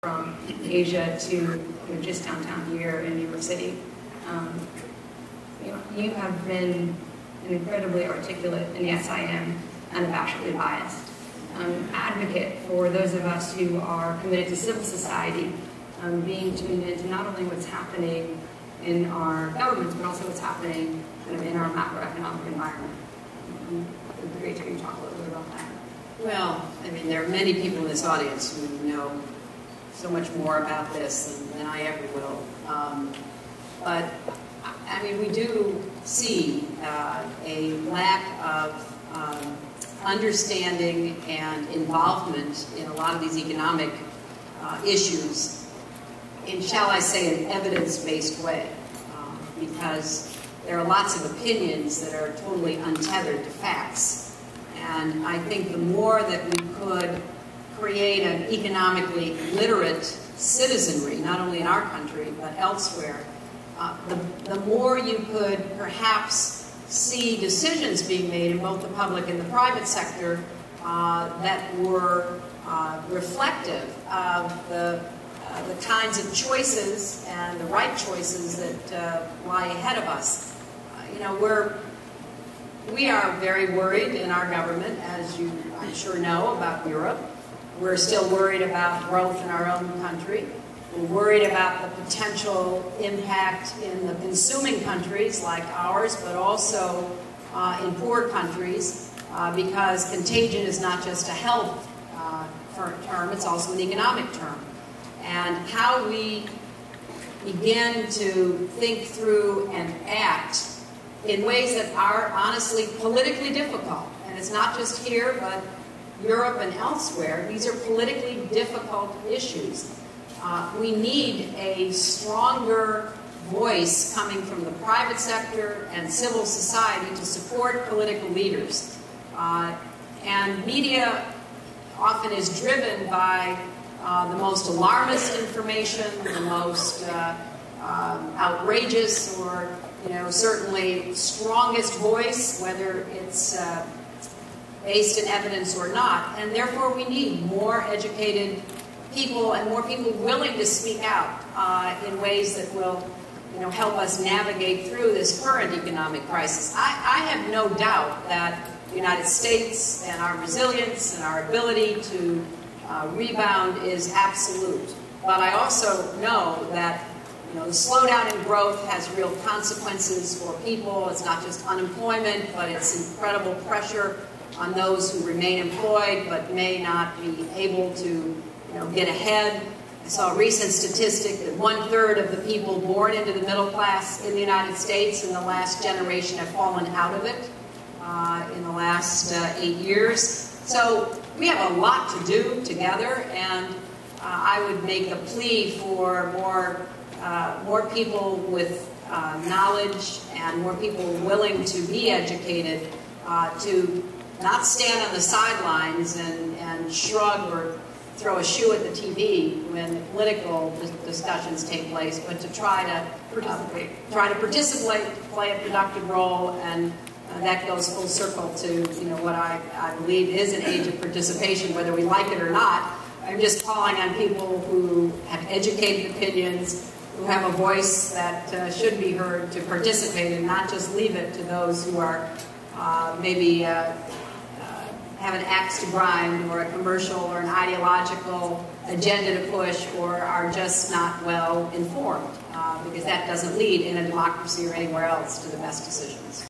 from Asia to just downtown here in New York City. You have been an incredibly articulate, and yes, I am unabashedly biased, advocate for those of us who are committed to civil society, being tuned into not only what's happening in our governments, but also what's happening kind of in our macroeconomic environment. It would be great to hear you talk a little bit about that. Well, I mean, there are many people in this audience who know so much more about this than I ever will. But, I mean, we do see a lack of understanding and involvement in a lot of these economic issues in, shall I say, an evidence-based way, because there are lots of opinions that are totally untethered to facts. And I think the more that we could create an economically literate citizenry, not only in our country, but elsewhere, the more you could perhaps see decisions being made in both the public and the private sector that were reflective of the kinds of choices and the right choices that lie ahead of us. We are very worried in our government, as you, I'm sure, know, about Europe. We're still worried about growth in our own country. We're worried about the potential impact in the consuming countries like ours, but also in poor countries, because contagion is not just a health term, it's also an economic term. And how we begin to think through and act in ways that are honestly politically difficult. And it's not just here, but Europe and elsewhere. These are politically difficult issues. We need a stronger voice coming from the private sector and civil society to support political leaders. And media often is driven by the most alarmist information, the most outrageous or certainly strongest voice, whether it's based in evidence or not. And therefore we need more educated people and more people willing to speak out in ways that will help us navigate through this current economic crisis. I have no doubt that the United States and our resilience and our ability to rebound is absolute. But I also know that the slowdown in growth has real consequences for people. It's not just unemployment, but it's incredible pressure on those who remain employed but may not be able to get ahead. I saw a recent statistic that 1/3 of the people born into the middle class in the United States in the last generation have fallen out of it in the last 8 years. So we have a lot to do together, and I would make a plea for more people with knowledge and more people willing to be educated to not stand on the sidelines and shrug or throw a shoe at the TV when political discussions take place, but to try to participate, play a productive role, and that goes full circle to what I believe is an age of participation, whether we like it or not. I'm just calling on people who have educated opinions, who have a voice that should be heard, to participate and not just leave it to those who are maybe have an axe to grind or a commercial or an ideological agenda to push, or are just not well informed, because that doesn't lead in a democracy or anywhere else to the best decisions.